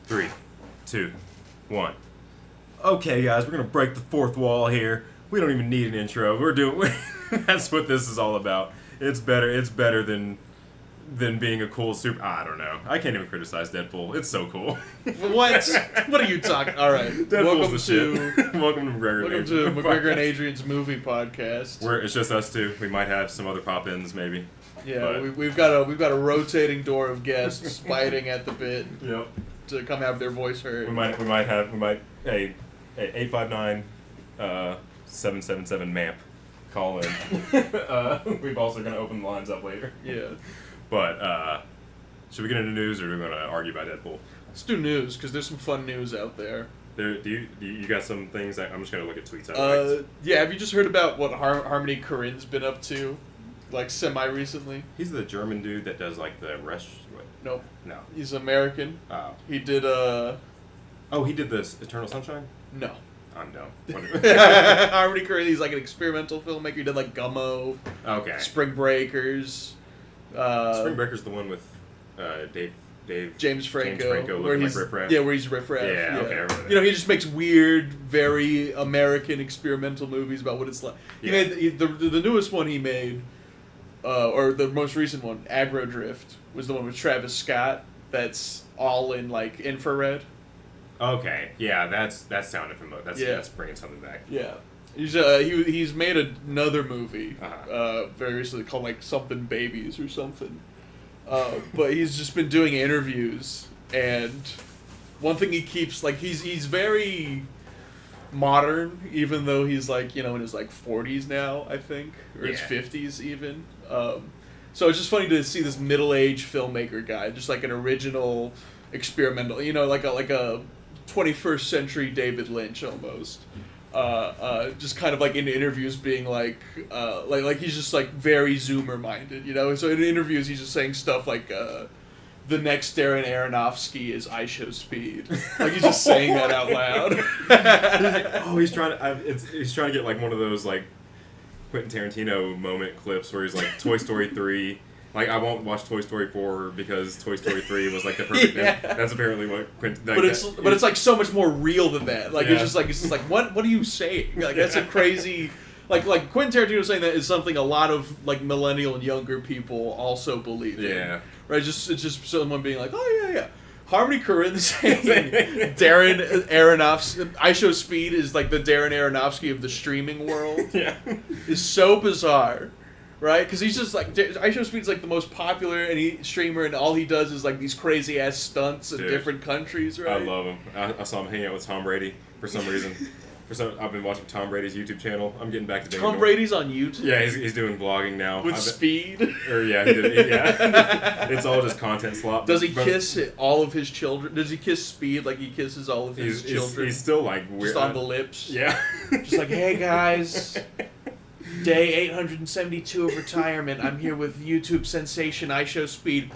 3, 2, 1. Okay, guys, we're gonna break the fourth wall here. We don't even need an intro. That's what this is all about. It's better than being a cool super. I don't know. I can't even criticize Deadpool. It's so cool. What? What are you talking? All right. Deadpool's welcome to McGregor and Adrian's movie podcast. It's just us two. We might have some other pop-ins maybe. Yeah, we've got a rotating door of guests biting at the bit. Yep. To come have their voice heard. We might 859 777 MAMP. Call in. We've also gonna open the lines up later. Yeah. But should we get into news, or are we gonna argue about Deadpool? Let's do news because there's some fun news out there. Do you got some things? I'm just gonna look at tweets. Yeah. Have you just heard about what Harmony Korine's been up to, like semi-recently? He's the German dude that does like the Nope. No. He's American. Oh. He did he did this Eternal Sunshine? No. I'm dumb. Harmony Korine, he's like an experimental filmmaker. He did like Gummo. Okay. Spring Breakers. Spring Breakers, the one with James Franco, where he's like Riff Raff. Yeah, where he's Riff Raff. Yeah, okay. I remember that. You know, he just makes weird, very American experimental movies about what it's like. He made the newest one he made, or the most recent one, Aggro Drift, was the one with Travis Scott. That's all in like infrared. Okay, yeah, that sounded familiar. That's bringing something back. Yeah, he's made another movie Uh-huh. very recently called like something Babies or something. But he's just been doing interviews, and one thing he keeps like he's very modern, even though he's like in his like 40s now, I think, or his 50s even. So it's just funny to see this middle-aged filmmaker guy, just like an original experimental, like a 21st century David Lynch almost. Just kind of like in interviews being like he's just like very Zoomer minded, So in interviews he's just saying stuff like the next Darren Aronofsky is I Show Speed. Like he's just saying that out loud. He's trying to get like one of those like Quentin Tarantino moment clips where he's like Toy Story 3. Like, I won't watch Toy Story 4 because Toy Story 3 was like the perfect. That's apparently what Quentin. Like, but it's like so much more real than that. Like it's just like what are you saying? Like that's a crazy. Like Quentin Tarantino saying that is something a lot of like millennial and younger people also believe in. Yeah. Right. It's just someone being like, oh yeah. Harmony Korine saying Darren Aronofsky, I Show Speed is like the Darren Aronofsky of the streaming world. Yeah. Is so bizarre. Right? Because he's just like, I Show Speed's like the most popular streamer, and all he does is like these crazy ass stunts in different countries, right? I love him. I saw him hanging out with Tom Brady for some reason. I've been watching Tom Brady's YouTube channel. I'm getting back to Tom Brady's on YouTube? Yeah, he's doing vlogging now. With Speed? Yeah. It's all just content slop. Does he kiss all of his children? Does he kiss Speed like he kisses all of his children? He's still like weird. Just on the lips? Yeah. Just like, hey guys, day 872 of retirement. I'm here with YouTube sensation I Show Speed.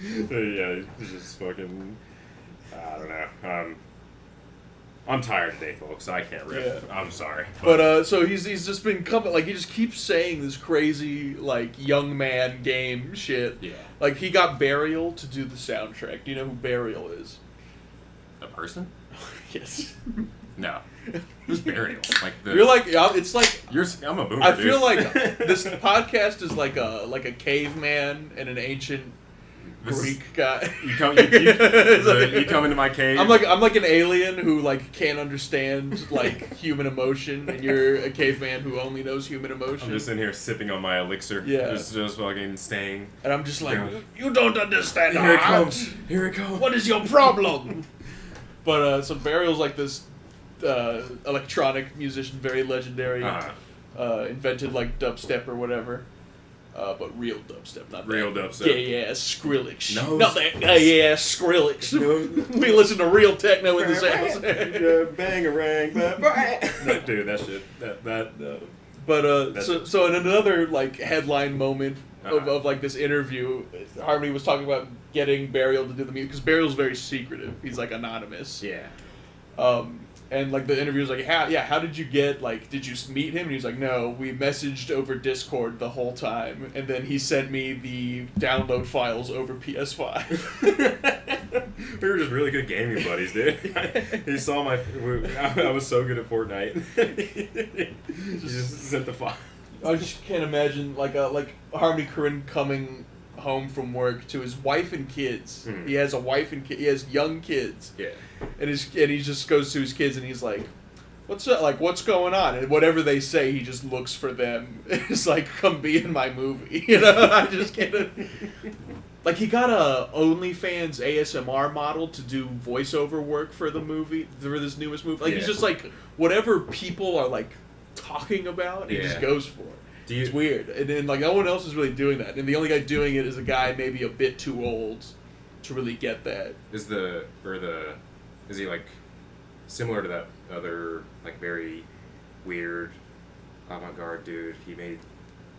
Yeah, he's just fucking... I don't know. I'm tired today, folks. I can't riff. Yeah. I'm sorry. But so he's just been coming, like he just keeps saying this crazy like young man game shit. Yeah. Like he got Burial to do the soundtrack. Do you know who Burial is? A person? Yes. No. Who's Burial? Like you're like it's like I'm a boomer. I feel like this podcast is like a caveman and an ancient Greek guy. You come into my cave. I'm like an alien who like can't understand like human emotion, and you're a caveman who only knows human emotion. I'm just in here sipping on my elixir. Yeah, just fucking staying. And I'm just like, you don't understand. Here it comes. Here it comes. What is your problem? But so Burial's like this electronic musician, very legendary. Invented like dubstep or whatever. But real dubstep, not real that dubstep. gay ass Skrillex. No, not that gay ass Skrillex. No. We listen to real techno in this house. Bangarang, no, dude, that shit. That. No. But so in another like headline moment of like this interview, Harmony was talking about getting Burial to do the music because Burial's very secretive. He's like anonymous. Yeah. And like the interview was like, how did you get, like, did you meet him? And he's like, no, we messaged over Discord the whole time, and then he sent me the download files over PS5. We were just really good gaming buddies, dude. He saw my. I was so good at Fortnite. He just sent the file. I just can't imagine like Harmony Korine coming home from work to his wife and kids. Hmm. He has a wife and he has young kids. Yeah. And he just goes to his kids and he's like, "What's up? Like, what's going on?" And whatever they say, he just looks for them. It's like, "Come be in my movie," you know. I just can't. Like, he got a OnlyFans ASMR model to do voiceover work for the movie, for this newest movie. Like, he's just like, whatever people are like talking about, he just goes for it. It's weird, and then like no one else is really doing that, and the only guy doing it is a guy maybe a bit too old to really get that. Is he like similar to that other like very weird avant-garde dude? He made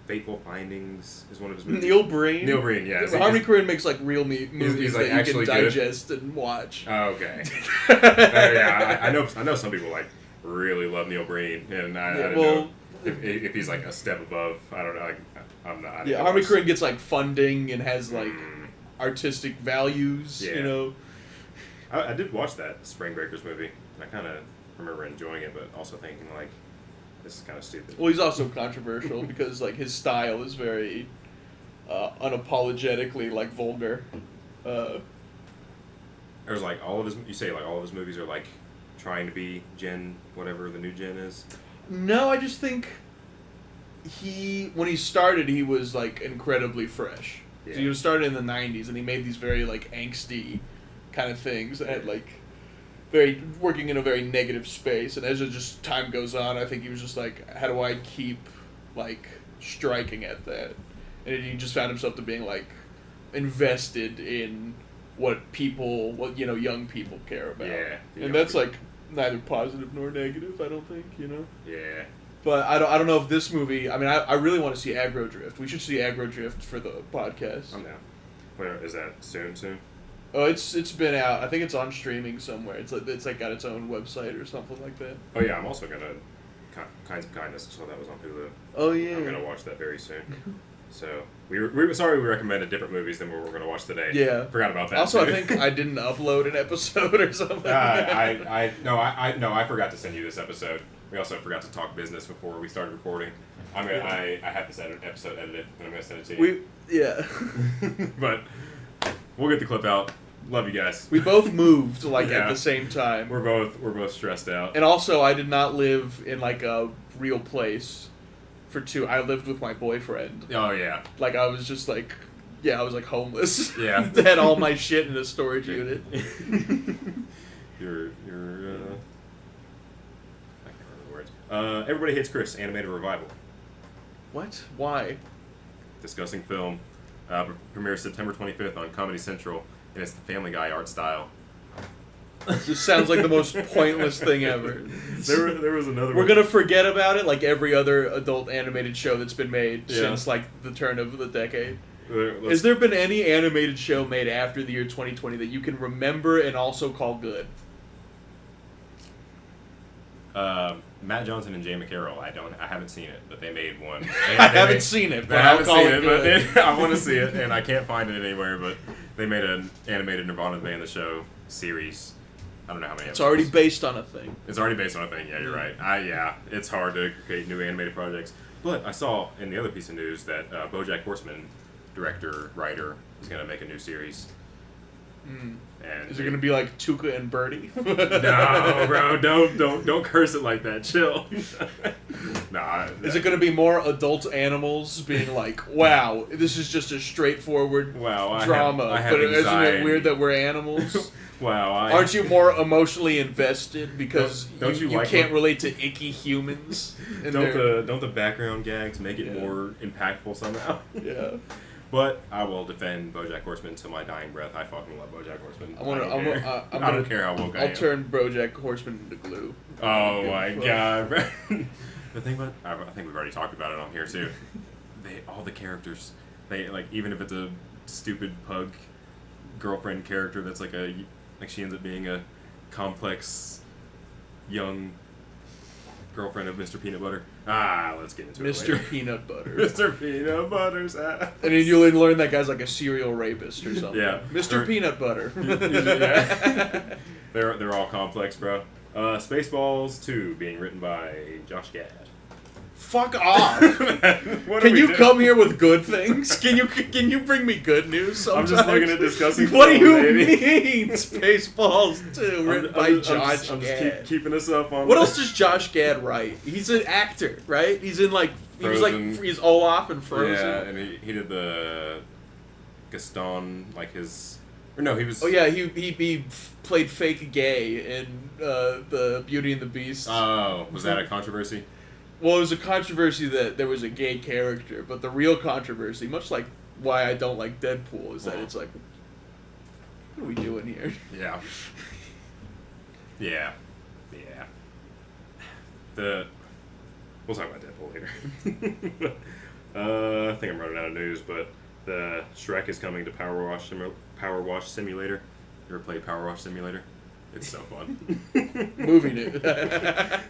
Fateful Findings is one of his movies. Neil Breen. Yeah. Harmony Korine makes like real movies he's, like, that you can good? digest and watch. Oh, okay. Yeah, I know some people like really love Neil Breen, and I don't know if he's like a step above. I don't know. I'm not. Yeah, Harmony Korine gets like funding and has like artistic values. Yeah. You know. I did watch that Spring Breakers movie. I kind of remember enjoying it, but also thinking like, this is kind of stupid. Well, he's also controversial because like his style is very unapologetically like vulgar. There's like all of his. You say like all of his movies are like trying to be Gen whatever the new Gen is. No, I just think when he started, he was like incredibly fresh. Yeah. So he was started in the '90s, and he made these very like angsty kind of things and like very working in a very negative space. And as time goes on, I think he was just like, how do I keep like striking at that? And he just found himself to being like invested in what young people care about. Yeah, and that's like neither positive nor negative, I don't think, Yeah. But I don't know if this movie. I mean, I really want to see Aggro Drift. We should see Aggro Drift for the podcast. I'm down. Where is that? Soon? Oh, it's been out. I think it's on streaming somewhere. It's like got its own website or something like that. Oh yeah, I'm also gonna Kinds of Kindness. I saw that was on Hulu. Oh yeah. I'm gonna watch that very soon. So we were sorry we recommended different movies than what we're gonna watch today. Yeah. Forgot about that. Also, too. I think I didn't upload an episode or something. I forgot to send you this episode. We also forgot to talk business before we started recording. I had this episode edited, and I'm gonna send it to you. But we'll get the clip out. Love you guys. We both moved at the same time. We're both stressed out. And also, I did not live in like a real place I lived with my boyfriend. Oh yeah. Like I was just like, I was like homeless. Yeah. Had all my shit in a storage unit. You're I can't remember the words. Everybody Hates Chris animated revival. What? Why? Discussing film. Premieres September 25th on Comedy Central, and it's the Family Guy art style. This sounds like the most pointless thing ever. There was another. We're gonna forget about it like every other adult animated show that's been made since like the turn of the decade. Has there been any animated show made after the year 2020 that you can remember and also call good? Matt Johnson and Jay McCarroll. I haven't seen it, but they made one. I haven't seen it, but I'll call it good. But I want to see it, and I can't find it anywhere. But they made an animated Nirvana Band the Show series. I don't know how many. It's already based on a thing. It's already based on a thing. Yeah, you're right. It's hard to create new animated projects. But I saw in the other piece of news that BoJack Horseman writer is going to make a new series. And is it going to be like Tuca and Birdie? No, bro, don't curse it like that. Chill. Nah. Is it going to be more adult animals being like, "Wow, this is just a straightforward drama"? I have but anxiety. Isn't it weird that we're animals? Wow. Aren't you more emotionally invested because don't you like can't relate to icky humans? Don't the background gags make it more impactful somehow? Yeah. But I will defend BoJack Horseman to my dying breath. I fucking love BoJack Horseman. I don't care how woke I am. I'll turn BoJack Horseman into glue. Oh my god, bro. The thing about I think we've already talked about it on here too. All the characters, even if it's a stupid pug girlfriend character that's she ends up being a complex young girlfriend of Mr. Peanut Butter. Ah, let's get into it Mr. later. Peanut Butter. Mr. Peanut Butter's ass. And then you'll learn that guy's like a serial rapist or something. Yeah. Mr. Peanut Butter. Yeah. They're all complex, bro. Spaceballs 2 being written by Josh Gad. Fuck off! Can you come here with good things? Can you bring me good news sometimes? I'm just looking at discussing. What do you baby. mean? Spaceballs 2 written by Josh I'm Gad. just keeping us up on. What else does Josh Gad write? He's an actor, right? He's in like Frozen. he's Olaf and Frozen. Yeah, and he did the Gaston, like his. Or no, he was. Oh yeah, he played fake gay in the Beauty and the Beast. Oh, was that a controversy? Well, it was a controversy that there was a gay character, but the real controversy, much like why I don't like Deadpool, is that it's like, what are we doing here? Yeah. Yeah. We'll talk about Deadpool later. I think I'm running out of news, but the Shrek is coming to Power Wash Simulator. You ever played Power Wash Simulator? It's so fun. Movie news.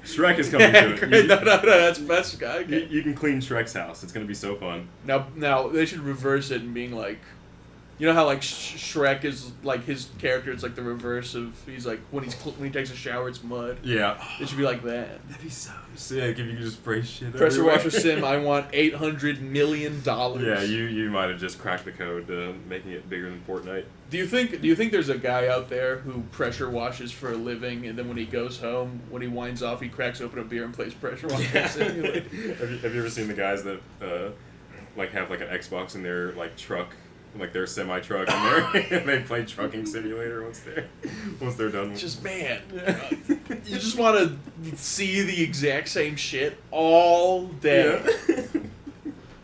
Shrek is coming to it. No, that's best guy. Okay. You can clean Shrek's house. It's gonna be so fun. Now they should reverse it and being like, you know how like Shrek is like his character. It's like the reverse of he's like when he takes a shower, it's mud. Yeah. It should be like that. That'd be so sick if you could just spray shit. Pressure everywhere. washer sim. I want $800 million. Yeah, you might have just cracked the code to making it bigger than Fortnite. Do you think there's a guy out there who pressure washes for a living, and then when he goes home, when he winds off, he cracks open a beer and plays pressure washing? Yeah. Have you ever seen the guys that like have like an Xbox in their like truck, like their semi truck, and they play trucking simulator once they're done? Just man, you just want to see the exact same shit all day. Yeah.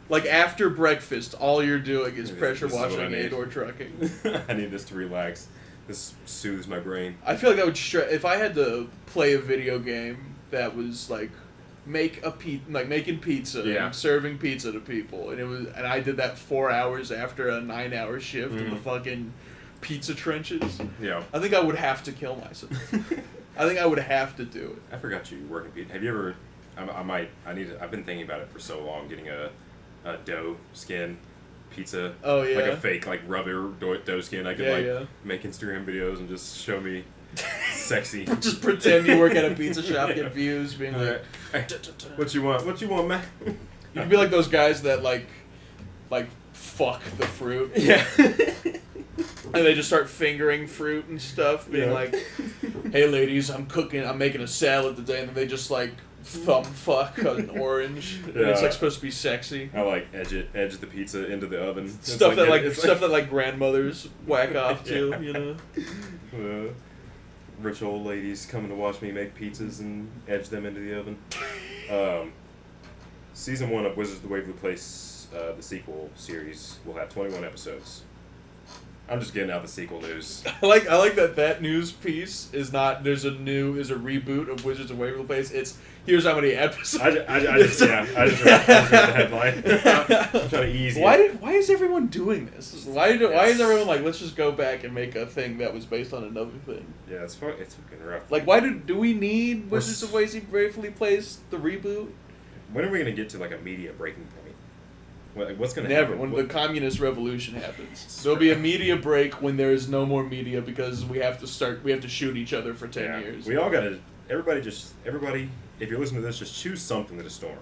Like after breakfast, all you're doing is This pressure is what I washing need. and/or trucking. I need this to relax. This soothes my brain. I feel like that would if I had to play a video game that was like making pizza Yeah. and serving pizza to people, and I did that 4 hours after a 9-hour shift in the fucking pizza trenches. Yeah. I think I would have to kill myself. I think I would have to do it. I forgot you work in pizza. Have you ever? I've been thinking about it for so long. Getting a dough skin pizza. Oh yeah. Like a fake like rubber dough skin. I could make Instagram videos and just show me sexy. Just pretend you work at a pizza shop, get views, being like, Hey, what you want? What you want, man? you could be like those guys that like fuck the fruit. Yeah. And they just start fingering fruit and stuff, being Yeah. like, "Hey, ladies, I'm making a salad today," and then they just like thumb fuck an orange, and it's like supposed to be sexy. I like edge the pizza into the oven. Stuff that grandmothers whack off to, Yeah. you know. Rich old ladies coming to watch me make pizzas and edge them into the oven. Season 1 of Wizards of the Waverly Place, the sequel series, will have 21 episodes. I'm just getting out the sequel news. I like that news piece is not is a reboot of Wizards of Waverly Place. It's here's how many episodes. I just read the headline. I'm trying to ease it. Why is everyone doing this? Why is everyone like, let's just go back and make a thing that was based on another thing? Yeah, it's fucking rough. Like, why do we need Wizards of Waverly Place the reboot? When are we gonna get to like a media breaking point? What's gonna Never. happen? When the communist revolution happens, there'll be a media break when there is no more media because we have to shoot each other for 10 years. We all gotta. Everybody, if you're listening to this, just choose something to storm.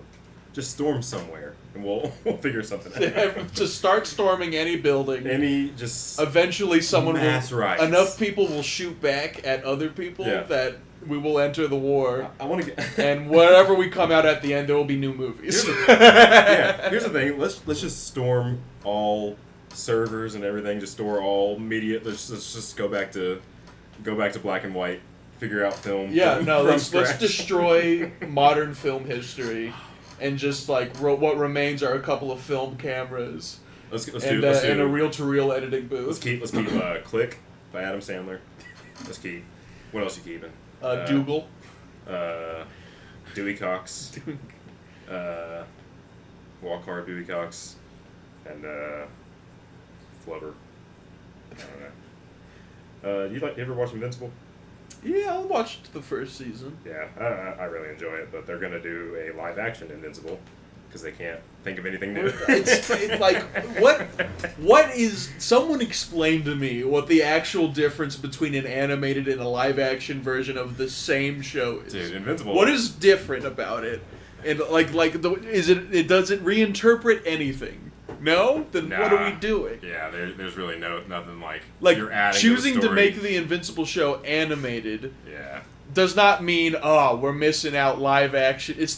Just storm somewhere, and we'll figure something out. To start storming any building. Eventually, enough people will shoot back at other people that we will enter the war. I want to get. And whatever we come out at the end, there will be new movies. Here's the thing. Let's just storm all servers and everything. Just store all media. Let's just go back to black and white. Figure out film. Yeah, from, no. from Let's scratch. destroy modern film history, and just like what remains are a couple of film cameras. And a reel-to-reel editing booth. Let's keep Click by Adam Sandler. Let's keep. What else you keeping? Dougal. Dewey Cox. Walk Hard Dewey Cox. And Flubber. I don't know. You ever watch Invincible? Yeah, I watched the first season. Yeah, I really enjoy it, but they're gonna do a live action Invincible because they can't think of anything new. It's like what is? Someone explain to me what the actual difference between an animated and a live action version of the same show is. Dude, Invincible. What is different about it? And is it doesn't reinterpret anything? No? Then what are we doing? Yeah, there's really nothing like you're adding choosing to story. make the Invincible show animated. Yeah. Does not mean we're missing out live action. It's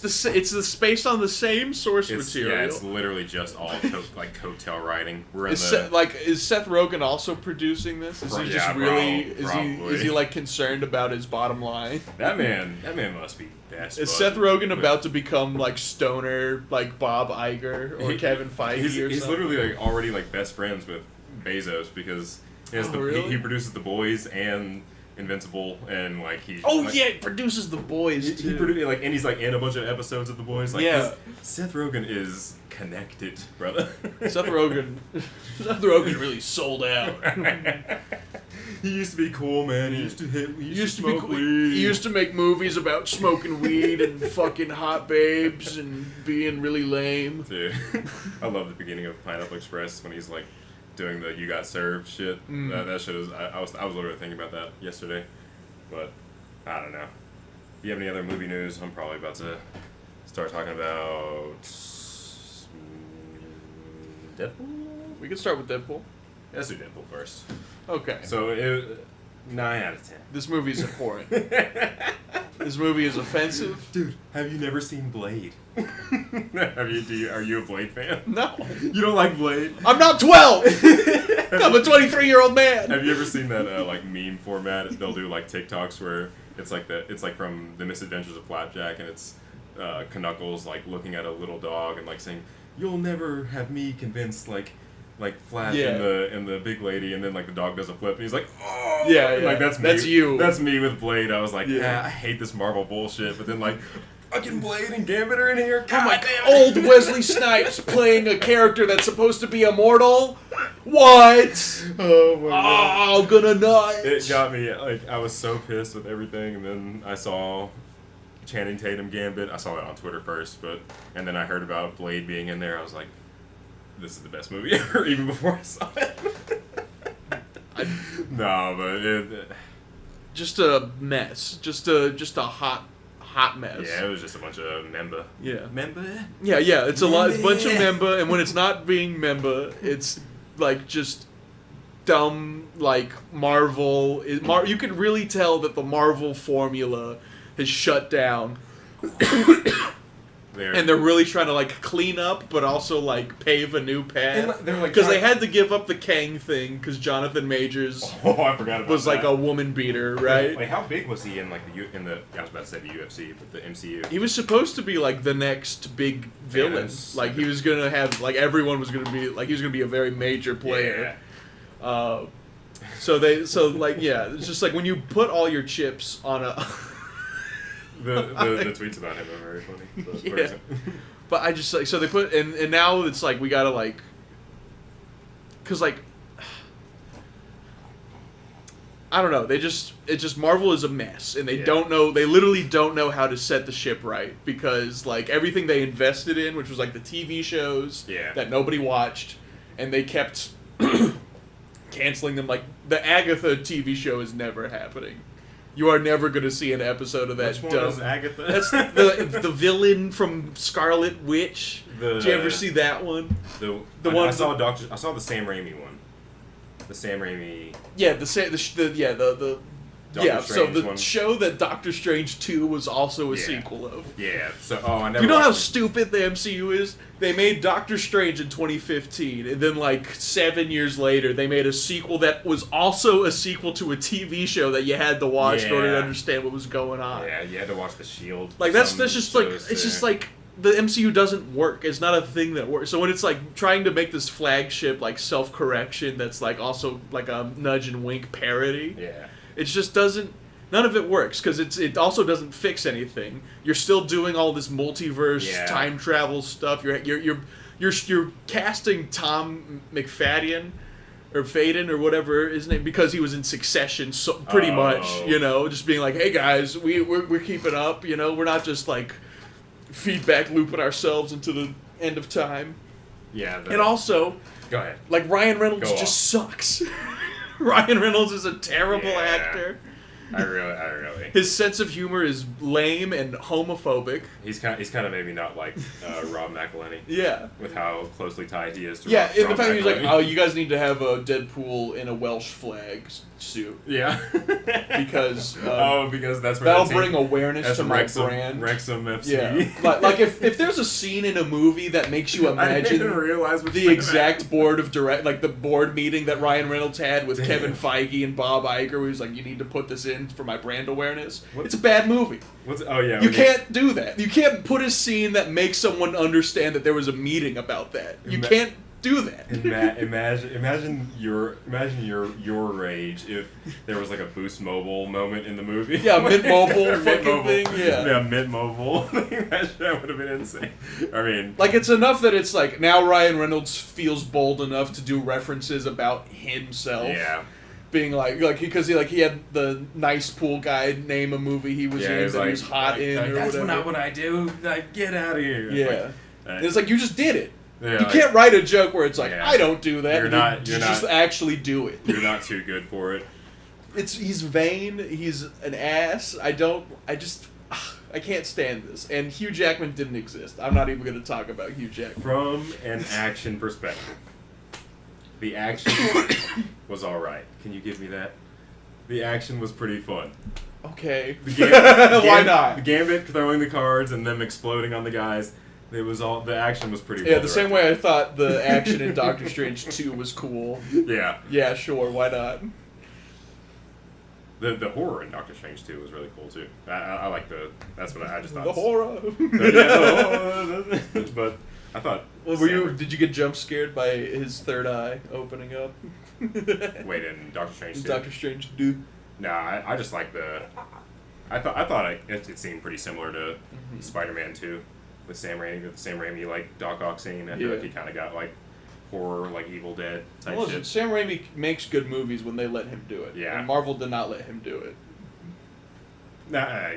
based on the same source material. Yeah, it's literally just all coattail writing. We're in Is Seth Rogen also producing this? Is he just is he like concerned about his bottom line? That man must be best. Is Seth Rogen about to become like stoner like Bob Iger or Kevin Feige he's or something? literally already best friends with Bezos because he produces The Boys and Invincible and he. He produces The Boys too. And he's in a bunch of episodes of The Boys. Seth Rogen is connected, brother. Seth Rogen really sold out. He used to be cool, man. He used to smoke weed. He used to make movies about smoking weed and fucking hot babes and being really lame. Dude, I love the beginning of Pineapple Express when he's doing the "You Got Served" shit. That shit is. I was literally thinking about that yesterday, but I don't know. Do you have any other movie news? I'm probably about to start talking about Deadpool. We can start with Deadpool. Let's do Deadpool first. Okay. So 9 out of 10. This movie is abhorrent. This movie is offensive. Dude, have you never seen Blade? Are you a Blade fan? No. You don't like Blade? I'm not 12! I'm a 23-year-old man! Have you ever seen that meme format? They'll do TikToks where it's from The Misadventures of Flapjack and it's Knuckles looking at a little dog and saying, "You'll never have me convinced Flap and the big lady," and then the dog does a flip and he's like, "Oh yeah. That's me. That's you. That's me with Blade." I was like, I hate this Marvel bullshit, but then fucking Blade and Gambit are in here. God damn. Old Wesley Snipes playing a character that's supposed to be immortal? What? Oh my god. I'm gonna nut. It got me. I was so pissed with everything, and then I saw Channing Tatum Gambit. I saw it on Twitter first, and then I heard about Blade being in there. I was like, this is the best movie ever, even before I saw it. No, but just a mess. Just a hot mess. Yeah, it was just a bunch of memba. Yeah. Memba? Yeah. It's a bunch of memba, and when it's not being memba, it's just dumb Marvel. You can really tell that the Marvel formula has shut down. And they're really trying to clean up, but also pave a new path. Because they had to give up the Kang thing because Jonathan Majors I forgot about was that. a woman beater, right? How big was he in I was about to say the UFC, but the MCU? He was supposed to be the next big villain. He was gonna have everyone was gonna be he was gonna be a very major player. Yeah. It's just when you put all your chips on a. The tweets about him are very funny. Yeah. But I just so they put and now it's we gotta because I don't know, Marvel is a mess and they literally don't know how to set the ship right because everything they invested in, which was the TV shows that nobody watched, and they kept canceling them. The Agatha TV show is never happening. You are never going to see an episode of that. Which one is Agatha? That's the villain from Scarlet Witch. Did you ever see that one? I saw the Sam Raimi one. The Sam Raimi. Yeah, the one. Show that Doctor Strange 2 was also a sequel of. Yeah. So I never. You know how stupid the MCU is? They made Doctor Strange in 2015, and then 7 years later, they made a sequel that was also a sequel to a TV show that you had to watch in order to understand what was going on. Yeah, you had to watch The Shield. That's just it's just the MCU doesn't work. It's not a thing that works. So when it's trying to make this flagship self-correction that's also a nudge and wink parody. Yeah. It just doesn't. None of it works because it also doesn't fix anything. You're still doing all this multiverse time travel stuff. You're casting Tom McFadden or Faden or whatever his name, because he was in Succession, so pretty much, you know, just being like, hey guys, we're keeping up, you know, we're not just like feedback looping ourselves into the end of time. Yeah. And also, go ahead. Like Ryan Reynolds just sucks. Ryan Reynolds is a terrible actor. I really. His sense of humor is lame and homophobic. He's kind of maybe not like Rob McElhenney. Yeah. With how closely tied he is to Rob and the fact he's like, oh, you guys need to have a Deadpool in a Welsh flag suit. Yeah. Because because that's where that'll bring awareness to my brand. Wrexham FC. Yeah. like if there's a scene in a movie that makes you imagine the exact board of like the board meeting that Ryan Reynolds had with Kevin Feige and Bob Iger, where he's like, you need to put this in for my brand awareness. It's a bad movie. You can't do that. You can't put a scene that makes someone understand that there was a meeting about that. You can't do that. Imagine your rage if there was like a Boost Mobile moment in the movie. Yeah, Mint Mobile fucking thing. Yeah, Mint Mobile. That would have been insane. I mean, like, it's enough that it's like now Ryan Reynolds feels bold enough to do references about himself. Yeah. Being like because he had the nice pool guy name a movie he was in that he was hot in or that's whatever. That's not what I do. Like, get out of here. Yeah. And it's like, you just did it. Yeah, you can't write a joke where it's like, I don't do that. You're just actually do it. You're not too good for it. He's vain. He's an ass. I can't stand this. And Hugh Jackman didn't exist. I'm not even going to talk about Hugh Jackman. From an action perspective, the action was all right. Can you give me that? The action was pretty fun. Okay. Why not? The Gambit throwing the cards and them exploding on the guys. The action was pretty. Yeah, the same way I thought the action in Doctor Strange 2 was cool. Yeah. Yeah, sure. Why not? The horror in Doctor Strange 2 was really cool too. I like that's what I just thought. The horror. But I thought. Well, did you get jump scared by his third eye opening up? Wait, in Doctor Strange 2? Doctor Strange 2. Nah, I just like I thought it seemed pretty similar to Spider-Man 2 with Sam Raimi like Doc Ock scene. I feel like he kind of got like horror, like Evil Dead type shit. Sam Raimi makes good movies when they let him do it. Yeah. And Marvel did not let him do it. Yeah.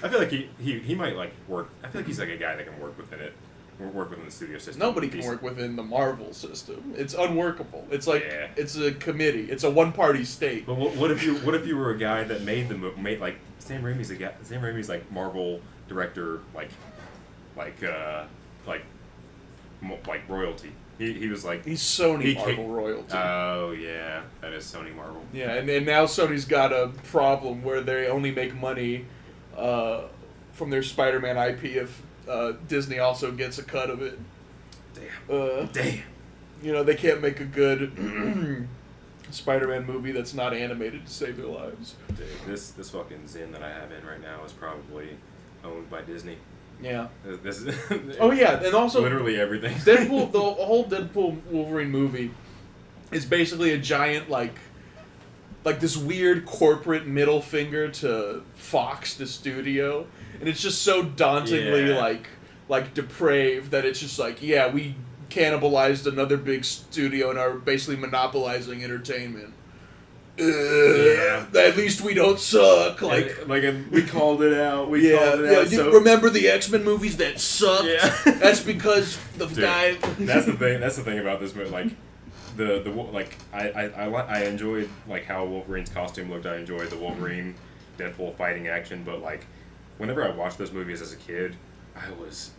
I feel like he might like work. I feel like he's like a guy that can work within it. Work within the studio system. Nobody can work within the Marvel system. It's unworkable. It's like it's a committee. It's a one-party state. But what if you were a guy that made the movie? Like Sam Raimi's a guy. Sam Raimi's like Marvel director, like royalty. He was like he's Sony Marvel royalty. Oh yeah, that is Sony Marvel. Yeah, and now Sony's got a problem where they only make money from their Spider-Man IP if Disney also gets a cut of it. Damn. You know, they can't make a good Spider-Man movie that's not animated to save their lives. Dude, this fucking Zen that I have in right now is probably owned by Disney. Yeah. This oh yeah, and also literally everything. Deadpool, the whole Deadpool Wolverine movie is basically a giant like this weird corporate middle finger to Fox, the studio, and it's just so dauntingly like depraved that it's just like, yeah, we cannibalized another big studio and are basically monopolizing entertainment. At least we don't suck. And we called it out. We called it out. So remember the X-Men movies that sucked? Yeah. That's because the guy. That's the thing about this movie. Like I enjoyed like how Wolverine's costume looked. I enjoyed the Wolverine Deadpool fighting action. But like, whenever I watched those movies as a kid, I was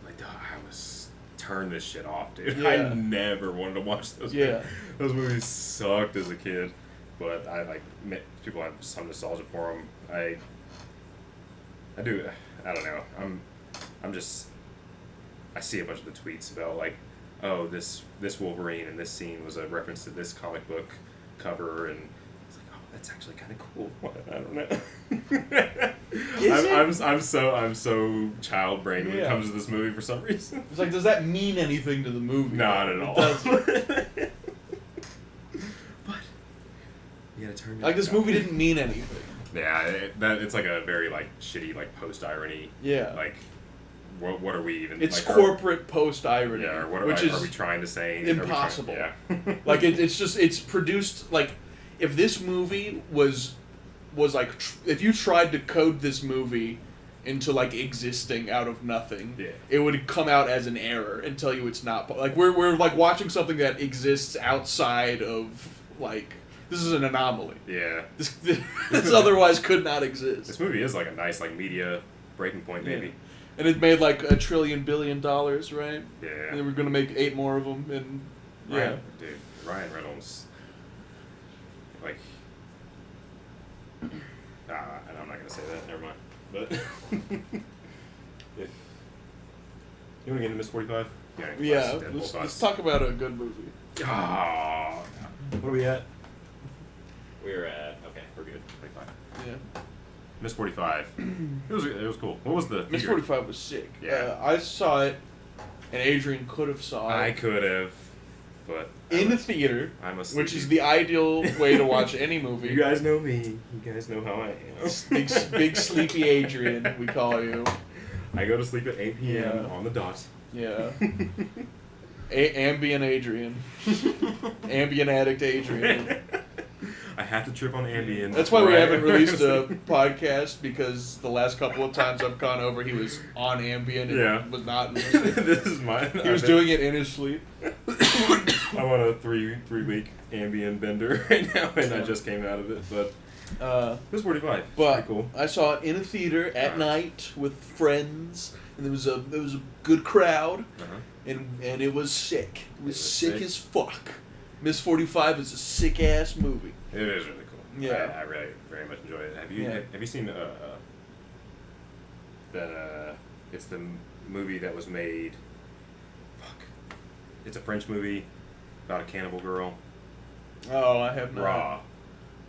turn this shit off, dude. Yeah. I never wanted to watch those. Yeah. Those movies sucked as a kid. But people have some nostalgia for them. I don't know. I see a bunch of the tweets about like, oh, this Wolverine in this scene was a reference to this comic book cover, and it's like, oh, that's actually kind of cool. I don't know. I'm so child brained when it comes to this movie for some reason. It's like, does that mean anything to the movie? Not at all. Like, this movie didn't mean anything. Yeah, it's like a very like shitty like post irony. Yeah. Like what are we even? It's like, corporate post irony. Yeah, or what which are we trying to say? Impossible. Yeah. Like it's produced like if this movie was like if you tried to code this movie into like existing out of nothing, it would come out as an error and tell you it's not. Like we're like watching something that exists outside of like this is an anomaly. Yeah. This otherwise could not exist. This movie is like a nice like media breaking point maybe. And it made like $1 trillion billion, right? Yeah. And we're gonna make 8 more of them, and Ryan Reynolds. Like, and I'm not gonna say that. Never mind. But if you want to get into Miss 45, yeah, let's talk about a good movie. Oh, what are we at? We're good. 25. Yeah. Miss 45. It was cool. What was the Miss 45 was sick. Yeah. I saw it, and Adrian could have saw it. I could have, but in the theater, which is the ideal way to watch any movie. You guys know me. You guys know how I am. Big sleepy Adrian, we call you. I go to sleep at 8 p.m. on the dot. Yeah. Ambien Adrian. Ambien addict Adrian. I have to trip on Ambien. That's why we haven't released a podcast, because the last couple of times I've gone over, he was on Ambien and was not listening. This is mine. He was doing it in his sleep. I'm on a three-week Ambien bender right now, and I just came out of it. But it was 45. But pretty cool. I saw it in a theater at night with friends, and there was a good crowd, and it was sick. It was sick as fuck. Miss 45 is a sick ass movie. It is really cool. Yeah, I really very much enjoyed it. Have you seen it's the movie that was made. Fuck. It's a French movie about a cannibal girl. Oh, I have not. Raw.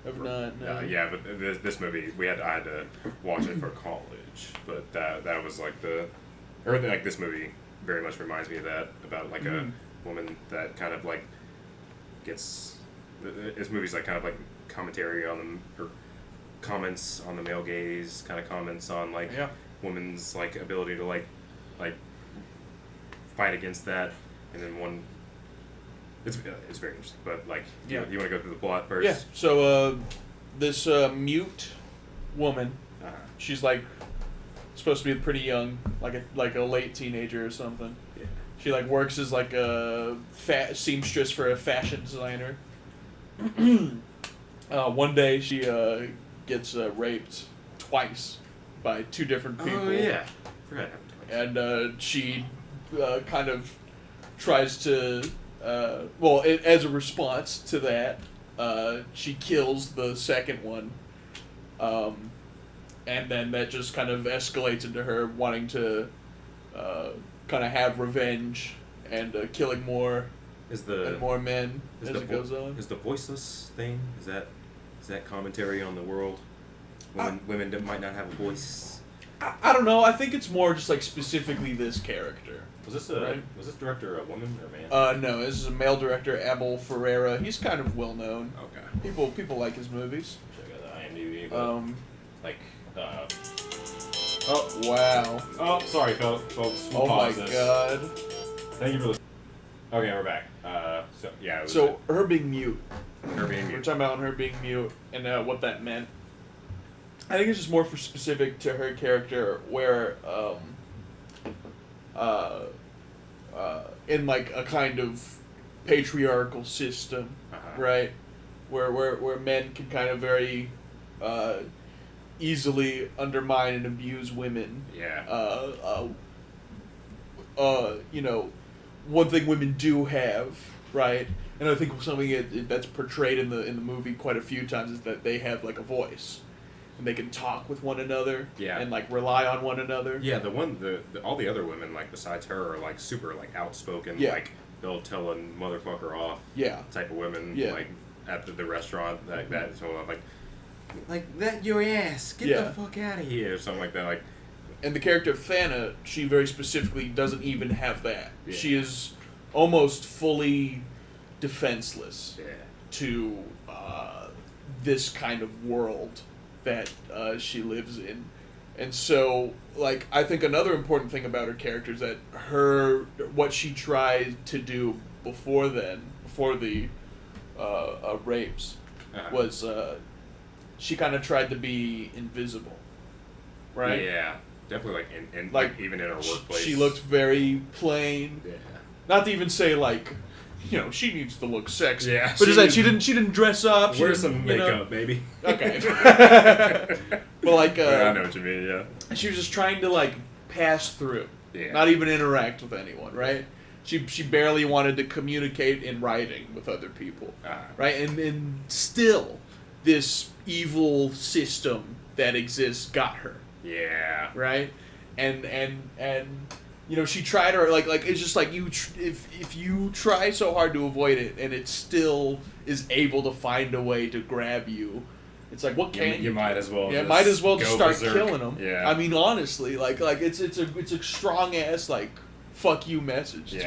I've not. No. Yeah, but this movie I had to watch it for college, but that was like this movie very much reminds me of that, about like a woman that kind of like gets. This movie's like kind of like commentary on them, or comments on the male gaze, kind of comments on like women's like ability to like fight against that, and then one. It's very interesting, but like you want to go through the plot first? Yeah. So this mute woman, she's like supposed to be pretty young, like a late teenager or something. Yeah. She like works as like a seamstress for a fashion designer. One day she gets raped twice by 2 different people. Oh yeah, forgot. And she kind of tries to as a response to that, she kills the second one, and then that just kind of escalates into her wanting to kind of have revenge and killing more men as it goes on. Is the voiceless thing, is that commentary on the world? Women that might not have a voice. I don't know. I think it's more just like specifically this character. Was this director a woman or a man? No, this is a male director, Abel Ferreira. He's kind of well known. Okay. People like his movies. Check out the IMDb. Oh wow. Oh, sorry, folks. We'll my this. God. Thank you for listening. Okay, we're back. Her being mute. Her being mute. We're talking about her being mute and what that meant. I think it's just more for specific to her character, where in like a kind of patriarchal system, right, where men can kind of very easily undermine and abuse women. Yeah. One thing women do have, right, and I think something that's portrayed in the movie quite a few times is that they have like a voice. And they can talk with one another, and like rely on one another. Yeah, all the other women, like besides her, are like super like outspoken. Yeah. Like they'll tell a motherfucker off. Yeah. Type of women. Yeah. Like at the restaurant, like that. So like that your ass, get the fuck out of here, or something like that. Like. And the character of Thana, she very specifically doesn't even have that. Yeah. She is almost fully defenseless to this kind of world that she lives in, And so, like, I think another important thing about her character is that what she tried to do before the rapes, was she kind of tried to be invisible, right? Yeah, definitely. Like even in her workplace, she looked very plain. Yeah. Not to even say like, she needs to look sexy. Yeah, but just that she didn't dress up. Wear some makeup, baby. Okay. But like, I know what you mean. Yeah. She was just trying to like pass through. Yeah. Not even interact with anyone, right? She barely wanted to communicate in writing with other people, right? And still, this evil system that exists got her. Yeah. Right, and she tried her like it's just like if you try so hard to avoid it and it still is able to find a way to grab you, it's like what can you might as well. Yeah, might as well just start berserk. killing them. Yeah. I mean, honestly, like it's a strong ass like fuck you message. It's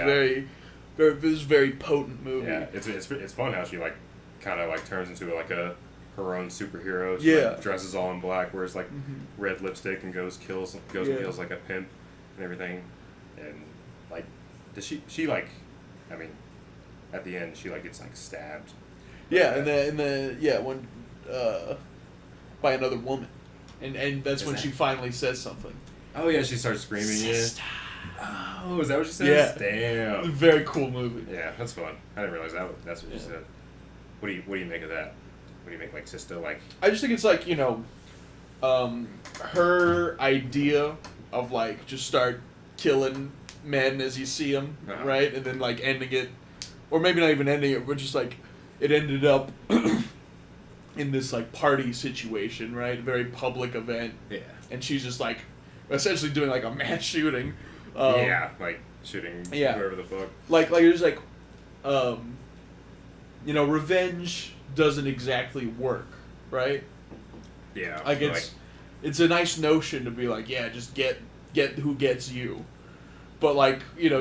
very potent movie. Yeah, it's fun how she like kind of like turns into like her own superhero. She like, dresses all in black, wears like red lipstick, and goes and kills like a pimp and everything. And like, does she like? I mean, at the end she like gets like stabbed. Yeah, when by another woman, and that's when she finally says something. Oh yeah, she starts screaming. Sister. Yeah. Oh, is that what she says? Yeah. Damn. Very cool movie. Yeah, that's fun. I didn't realize that's what she said. What do you make of that? What do you make, like, sister, like... I just think it's like, her idea of, like, just start killing men as you see them, right? And then, like, ending it, or maybe not even ending it, but just, like, it ended up in this, like, party situation, right? A very public event. Yeah. And she's just, like, essentially doing, like, a mass shooting. Like, shooting whoever the fuck. Like, it's like, revenge doesn't exactly work, right? Yeah. Like it's a nice notion to be like, yeah, just get who gets you, but like it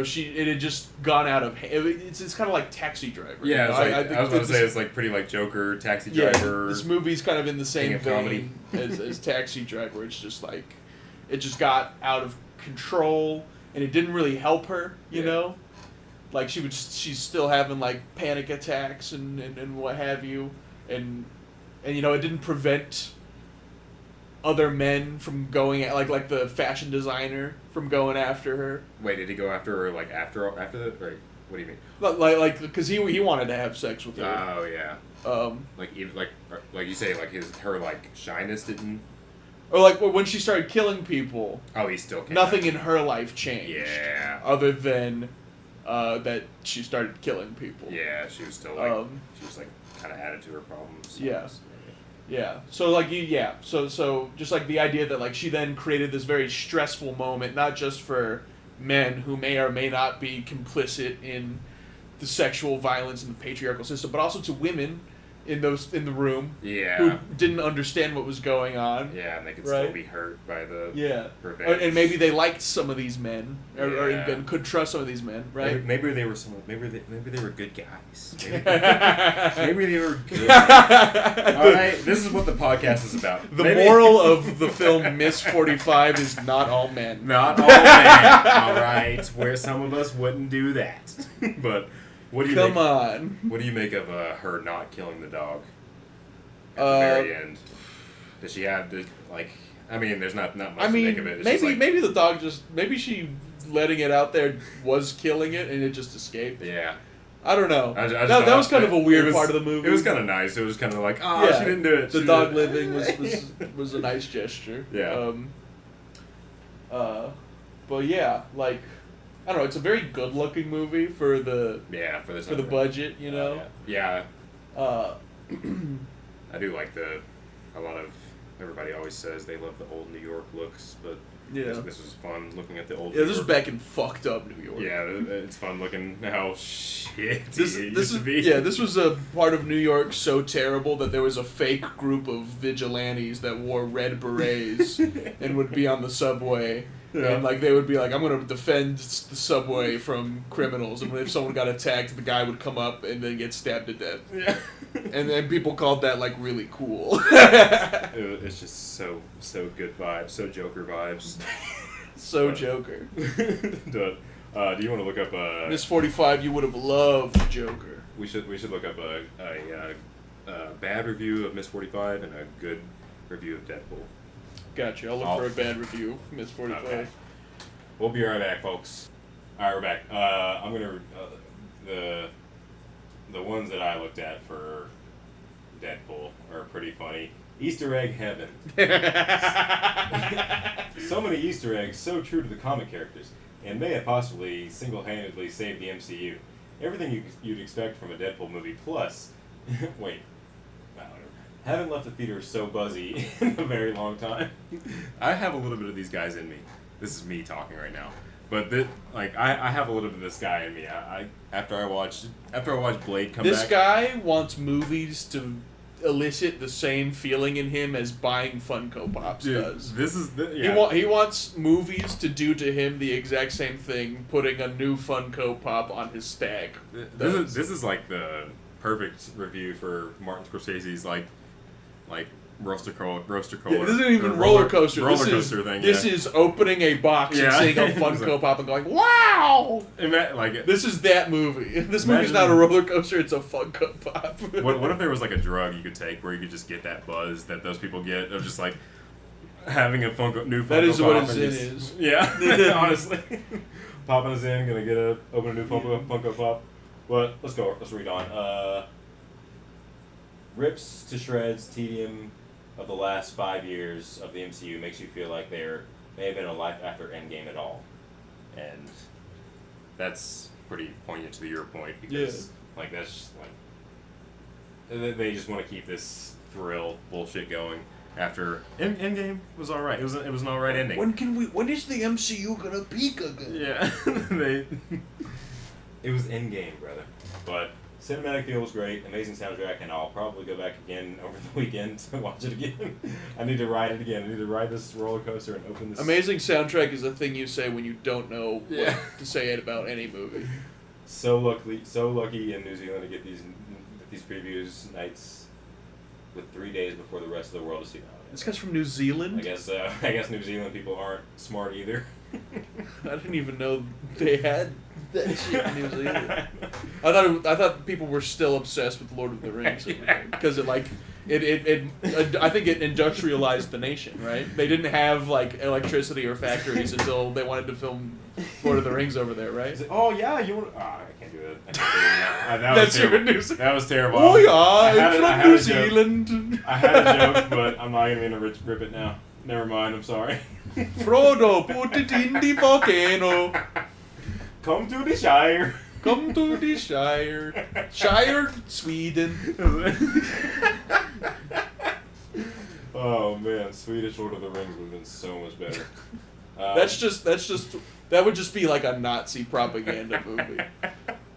had just gone out of hand. It's kind of like Taxi Driver. Yeah, I was going to say it's like pretty like Joker, Taxi Driver. This movie's kind of in the same vein as Taxi Driver. It's just like it just got out of control, and it didn't really help her. You know. Like she's still having like panic attacks and what have you, and it didn't prevent other men from going like the fashion designer from going after her. Wait, did he go after her like after the? Right? What do you mean? Like because he wanted to have sex with her. Oh yeah. Like even like you say like her like shyness didn't. Or like when she started killing people. Oh, he still can't. Nothing in her life changed. Yeah. Other than. That she started killing people. Yeah, she was still like she was like kind of added to her problems. Yeah. So like So just like the idea that like she then created this very stressful moment, not just for men who may or may not be complicit in the sexual violence in the patriarchal system, but also to women in the room who didn't understand what was going on. Yeah, and they could still be hurt by the revenge. And maybe they liked some of these men, or even could trust some of these men, right? Maybe they were maybe they were good guys. Maybe they were good. All right, this is what the podcast is about. The moral of the film Miss 45 is not all men. Not all men. All right, where some of us wouldn't do that, but. What do you What do you make of her not killing the dog at the very end? Does she have to like? I mean, there's not much to make of it. It's maybe the dog maybe she letting it out there was killing it and it just escaped. Yeah. I don't know. That was kind of a weird part of the movie. It was kind of nice. It was kind of like, she didn't do it. The dog living was a nice gesture. Yeah. But yeah, like. I don't know. It's a very good-looking movie for the for the budget, Yeah. I do like a lot of everybody always says they love the old New York looks, but this was fun looking at the old. Yeah, this is back in fucked up New York. Yeah, it's fun looking how shit this used to be. Yeah, this was a part of New York so terrible that there was a fake group of vigilantes that wore red berets and would be on the subway. Yeah. And like they would be like, I'm gonna defend the subway from criminals, and if someone got attacked, the guy would come up and then get stabbed to death. Yeah. And then people called that like really cool. Yeah, It's just so good vibes, so Joker vibes. So Joker. Do you want to look up Miss 45? You would have loved Joker. We should look up a bad review of Miss 45 and a good review of Deadpool. Gotcha. I'll look for a bad review of Miss 45. Okay. We'll be right back, folks. All right, we're back. I'm gonna the ones that I looked at for Deadpool are pretty funny. Easter egg heaven. So many Easter eggs, so true to the comic characters, and may have possibly single-handedly saved the MCU. Everything you'd expect from a Deadpool movie. Plus, wait, haven't left the theater so buzzy in a very long time. I have a little bit of these guys in me. This is me talking right now. But I have a little bit of this guy in me. After I watched Blade come back. This guy wants movies to elicit the same feeling in him as buying Funko Pops does. This is he wants movies to do to him the exact same thing, putting a new Funko Pop on his stack. This is like the perfect review for Martin Scorsese's like roaster cola. Yeah, this isn't even roller coaster. Thing. This is opening a box and seeing a Funko Pop and going, "Wow!" This is that movie. This movie's not a roller coaster; it's a Funko Pop. What if there was like a drug you could take where you could just get that buzz that those people get of just like having a new Funko Pop? That is what a Zin is. Yeah, honestly, popping a Zin, gonna open a new Funko Pop. But let's go. Let's read on. Rips to shreds tedium of the last 5 years of the MCU makes you feel like there may have been a life after Endgame at all. And that's pretty poignant to your point because that's just they just want to keep this thrill bullshit going after Endgame was alright. It was an alright ending. When is the MCU gonna peak again? Yeah. It was Endgame, brother. But cinematic feel was great, amazing soundtrack, and I'll probably go back again over the weekend to watch it again. I need to ride it again. I need to ride this roller coaster and open this. Amazing soundtrack is a thing you say when you don't know what to say about any movie. So lucky in New Zealand to get these previews nights with 3 days before the rest of the world to see them. This guy's from New Zealand? I guess New Zealand people aren't smart either. I didn't even know they had that shit in New Zealand. I thought people were still obsessed with Lord of the Rings because I think it industrialized the nation, right? They didn't have like electricity or factories until they wanted to film Lord of the Rings over there, right? Oh yeah, you want? I can't do it. That's your New Zealand. That was terrible. Oh yeah, I'm from New Zealand. I had a joke, but I'm not gonna rip it now. Never mind. I'm sorry. Frodo, put it in the volcano. Come to the Shire. Come to the Shire. Shire, Sweden. Oh man, Swedish Lord of the Rings would have been so much better. That would just be like a Nazi propaganda movie,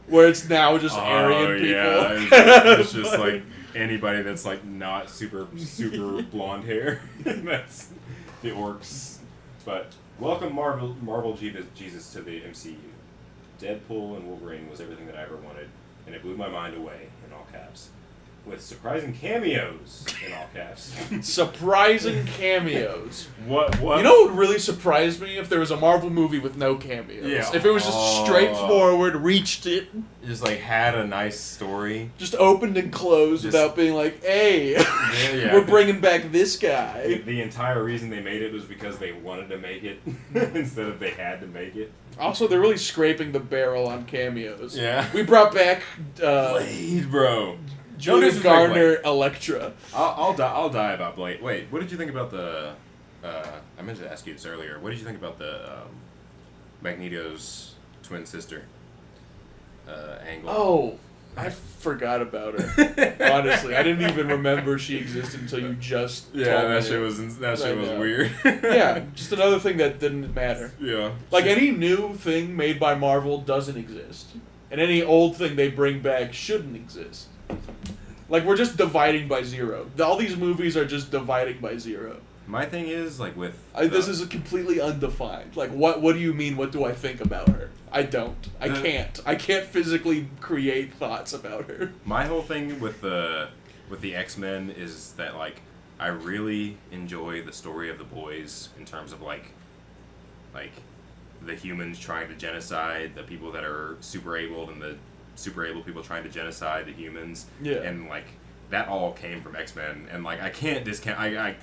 where it's now just Aryan people. Yeah, it's just like anybody that's like not super blonde hair. That's the orcs. But welcome Marvel Jesus to the MCU. Deadpool and Wolverine was everything that I ever wanted, and it blew my mind away in all caps. With surprising cameos in all caps. Surprising cameos. What? You know what would really surprise me? If there was a Marvel movie with no cameos. Yeah. If it was just straightforward, reached it. Just like had a nice story. Just opened and closed without being like, hey, we're bringing back this guy. The entire reason they made it was because they wanted to make it instead of they had to make it. Also, they're really scraping the barrel on cameos. Yeah. We brought back Blade, bro. Julia Garner, Elektra. I'll die about Blade. Wait, what did you think about the? I meant to ask you this earlier. What did you think about the Magneto's twin sister angle? Oh, I forgot about her. Honestly, I didn't even remember she existed until you just told me. That shit was weird. Yeah, just another thing that didn't matter. Yeah. Like any new thing made by Marvel doesn't exist, and any old thing they bring back shouldn't exist. Like, we're just dividing by zero. All these movies are just dividing by zero. My thing is, like, with... this is completely undefined. Like, what do you mean, what do I think about her? I don't. I can't physically create thoughts about her. My whole thing with the X-Men is that, like, I really enjoy the story of the boys in terms of like the humans trying to genocide the people that are super able, and the super able people trying to genocide the humans. Yeah. And like that all came from X-Men, and like I can't discount. I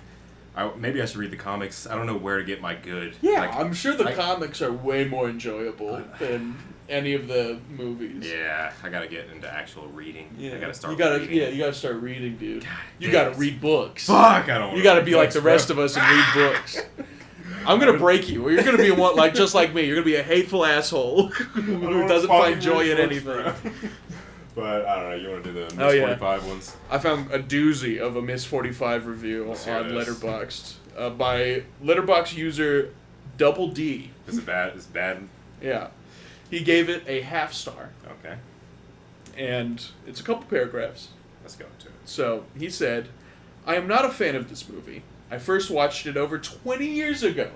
maybe I should read the comics. I don't know where to get my good. Yeah, like, I'm sure the comics are way more enjoyable than any of the movies. Yeah, I gotta get into actual reading. Yeah. I gotta start. reading. Yeah, you gotta start reading, dude. God, you gotta read books. Fuck, I don't. You gotta be like the rest of us and read books. I'm gonna break you. You're gonna be one like just like me. You're gonna be a hateful asshole who doesn't find joy in anything. But I don't know. You want to do the Oh, Miss yeah. 45 ones? I found a doozy of a Miss 45 review Let's hear on this. Letterboxd by Letterboxd user Double D. Is it bad? Is it bad? Yeah, he gave it a half star, Okay, and it's a couple paragraphs. let's go to it. So he said, "I am not a fan of this movie. I first watched it over 20 years ago.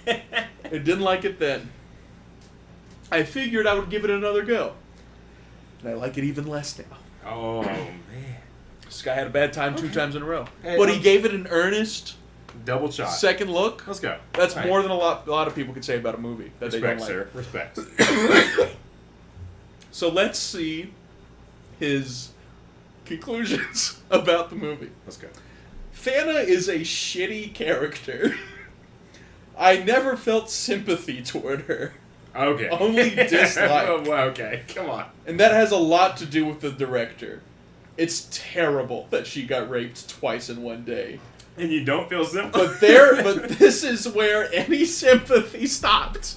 I didn't like it then. I figured I would give it another go. And I like it even less now." Oh man, This guy had a bad time 2 times in a row. Hey, but he gave it an earnest double shot. second look. Let's go. That's All more right. than a lot of people could say about a movie that Respect, they don't like. sir. Respect. So let's see his conclusions about the movie. Let's go. Fana is a shitty character. I never felt sympathy toward her. Okay. Only dislike. Well, okay, come on. And that has a lot to do with the director. It's terrible that she got raped twice in one day. And you don't feel sympathy. But this is where any sympathy stopped.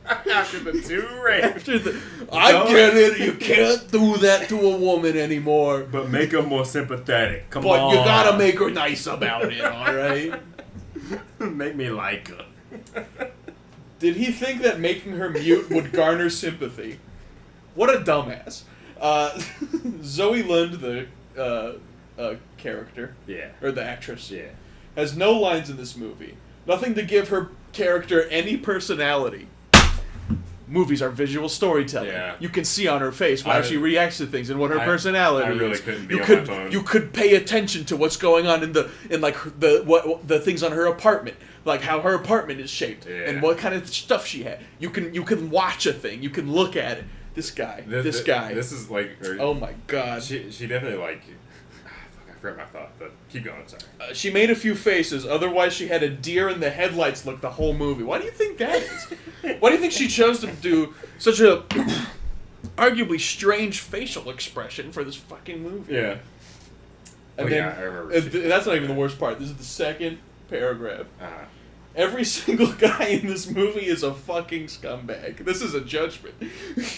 After the 2 rapes. I get it, you can't do that to a woman anymore. But make her more sympathetic. Come But on. you gotta make her nice about it, alright? Make me like her. Did he think that making her mute would garner sympathy? What a dumbass. Zoe Lund, the character, Yeah. or the actress, Yeah. has no lines in this movie. Nothing to give her character any personality. Movies are visual storytelling. Yeah. You can see on her face how she reacts to things and what her personality I really is. couldn't be you on could my phone. you could pay attention to what's going on in the things on her apartment, like how her apartment is shaped and what kind of stuff she had. You can watch a thing. You can look at it. This guy. This guy. This is like. Oh my god. She definitely like. I forgot my thought, but keep going. Sorry. She made a few faces. Otherwise, she had a deer in the headlights look the whole movie. Why do you think that is? Why do you think she chose to do such a arguably strange facial expression for this fucking movie? Yeah. And I remember. that's not even the worst part. This is the second paragraph. Uh-huh. Every single guy in this movie is a fucking scumbag. This is a judgment.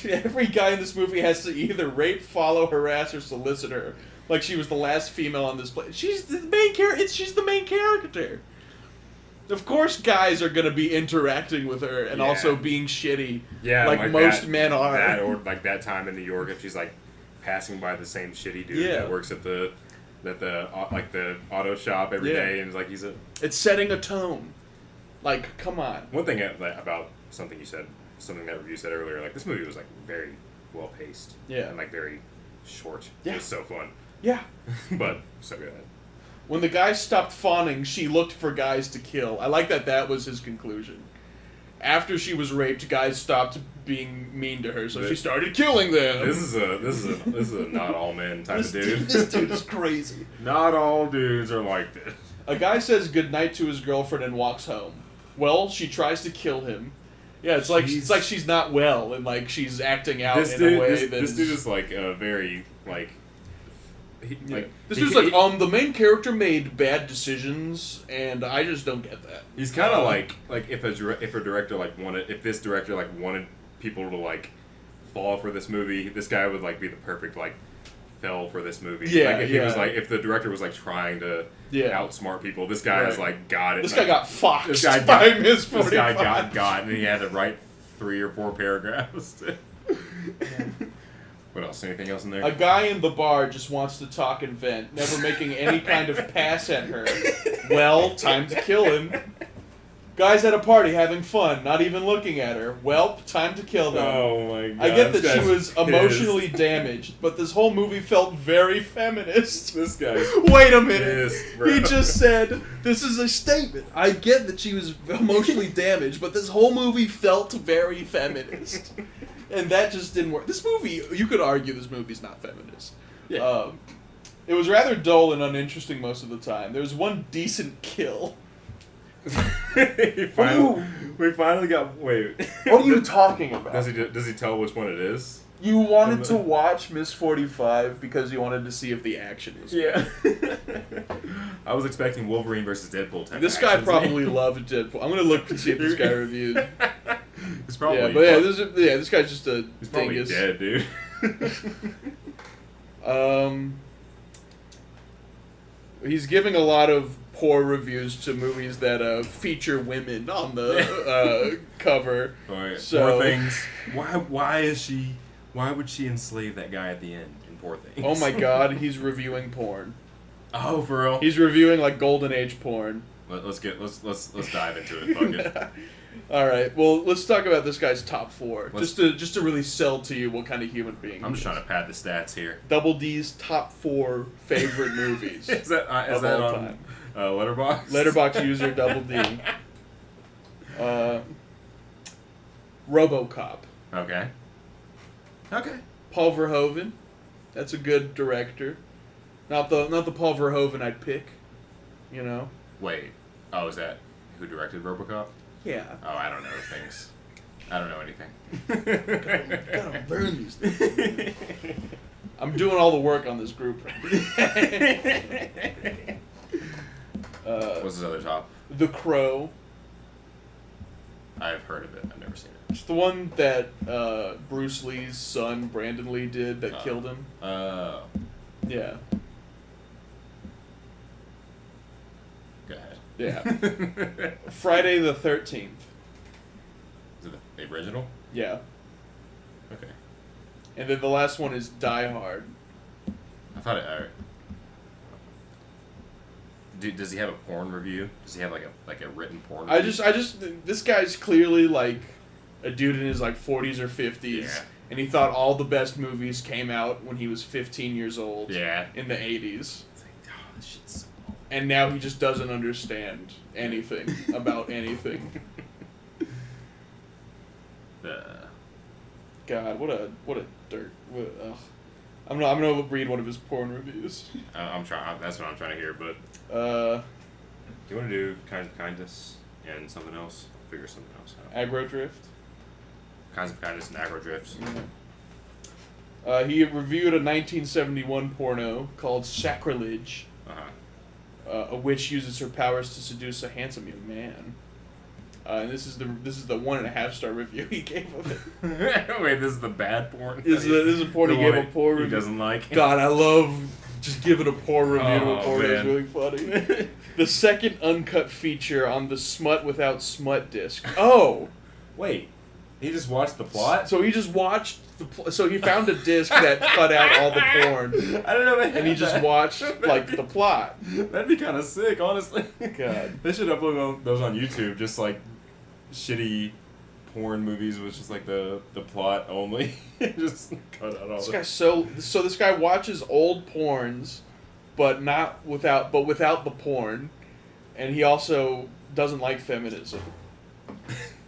Every guy in this movie has to either rape, follow, harass, or solicit her. Like she was the last female on this planet. She's the main character. She's the main character. Of course, guys are gonna be interacting with her and also being shitty. Yeah, like most men are. That or like that time in New York, if she's like passing by the same shitty dude that works at the auto shop every day, and it's like he's a. It's setting a tone. Like, come on. One thing about something you said, something that review said earlier, like this movie was like very well paced. Yeah. And like very short. Yeah. It was so fun. Yeah. But so good. When the guys stopped fawning, she looked for guys to kill. I like that was his conclusion. After she was raped, guys stopped being mean to her, so she started killing them. This is a not all men type of dude. This dude is crazy. Not all dudes are like this. A guy says goodnight to his girlfriend and walks home. Well, she tries to kill him. Yeah, it's like she's not well and like she's acting out in a way that this dude is like a very like. This dude's like, the main character made bad decisions, and I just don't get that. He's kind of like if a director if this director like wanted people to like fall for this movie, this guy would like be the perfect like fell for this movie. Yeah, like if he was like if the director was like trying to outsmart people, this guy is like got it. This guy got foxed. This guy by Miss 45. This guy got, and he had to write 3 or 4 paragraphs. What else? Anything else in there? A guy in the bar just wants to talk and vent, never making any kind of pass at her. Well, time to kill him. Guys at a party having fun, not even looking at her. Welp, time to kill them. Oh my god. I get that this she guy's was pissed. emotionally damaged, but this whole movie felt very feminist. This guy's Wait a minute. pissed, bro. He just said, this is a statement. I get that she was emotionally damaged, but this whole movie felt very feminist. And that just didn't work. This movie, you could argue this movie's not feminist. Yeah. It was rather dull and uninteresting most of the time. There was one decent kill. we finally got. Wait. What are you talking about? Does he tell which one it is? You wanted to watch Miss 45 because you wanted to see if the action was good. Yeah. I was expecting Wolverine versus Deadpool type. This guy probably loved Deadpool. I'm gonna look to see if this guy reviewed. He's probably. Yeah, but this guy's just a He's probably dingus. dead, dude. He's giving a lot of poor reviews to movies that feature women on the cover. Alright, So- Poor Things. Why would she enslave that guy at the end in Poor Things? Oh my god, he's reviewing porn. Oh, for real? He's reviewing like golden age porn. Let's dive into it. Fuck it. All right, well, let's talk about this guy's top four, just to really sell to you what kind of human being. I'm he just is. trying to pad the stats here. Double D's top 4 favorite movies. Is that of on all time. Letterboxd? Letterboxd user Double D. RoboCop. Okay. Paul Verhoeven. That's a good director. Not the Paul Verhoeven I'd pick. You know. Wait. Oh, is that who directed RoboCop? Yeah. Oh, I don't know things. I don't know anything. Gotta learn these things. I'm doing all the work on this group. What's his other top? The Crow. I've heard of it. I've never seen it. It's the one that Bruce Lee's son Brandon Lee did that killed him. Yeah. Go ahead. Yeah. Friday the 13th. Is it the original? Yeah. Okay. And then the last one is Die Hard. I thought it. Does he have a porn review? Does he have like a written porn review? I just this guy's clearly like a dude in his like 40s or 50s, Yeah. and he thought all the best movies came out when he was 15 years old. Yeah. In the 80s. It's like, oh, this shit's so old. And now he just doesn't understand anything about anything. God, what a dirt. Ugh. I'm gonna read one of his porn reviews. I'm trying. That's what I'm trying to hear. But Uh, do you want to do Kinds of Kindness and something else? I'll figure something else out. Aggro Drift. Kinds of Kindness and Agro Drifts. He reviewed a 1971 porno called Sacrilege. A witch uses her powers to seduce a handsome young man. And this is the 1.5-star review he gave of it. Wait, this is the bad porn. This is a porn he gave a poor review. He doesn't like. God, I love just giving a poor review to a Oh, porn. It's man. really funny. The second uncut feature on the Smut Without Smut disc. Oh, Wait, he just watched the plot. so he just watched so he found a disc that cut out all the porn, I don't know. and he just watched like the plot. That'd be kind of sick, honestly. God. They should upload those on YouTube, just like shitty porn movies with just like the plot only. Just cut out all This the. guy's so this guy watches old porns, but without the porn, and he also doesn't like feminism.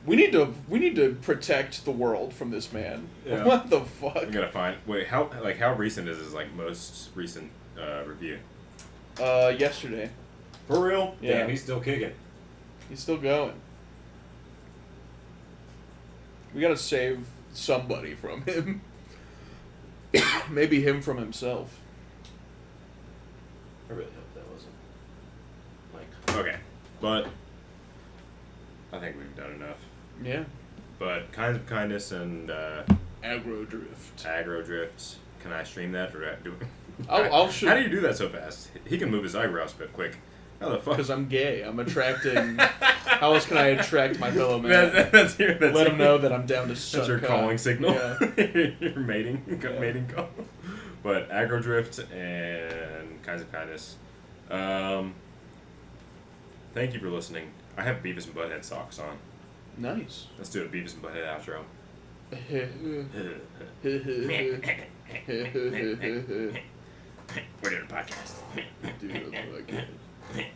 We need to protect the world from this man. Yeah. What the fuck? I'm gonna find. Wait, how recent is his most recent review? Yesterday. For real? Yeah. Damn, he's still kicking. He's still going. We gotta save somebody from him. Maybe him from himself. I really hope that wasn't okay, but I think we've done enough. Yeah. But Kinds of Kindness and Aggro Drift. Agro Drifts. Can I stream that or do? I'll show. How do you do that so fast? He can move his eyebrows but quick. How the fuck? Because I'm gay. I'm attracting. How else can I attract my fellow man? That's Let him know that I'm down to suck That's your cock. calling signal. Yeah. Your mating call. But Agro Drift and Kinds of Kindness. Thank you for listening. I have Beavis and Butthead socks on. Nice. Let's do a Beavis and Butthead outro. We're doing a podcast. Dude, I like it.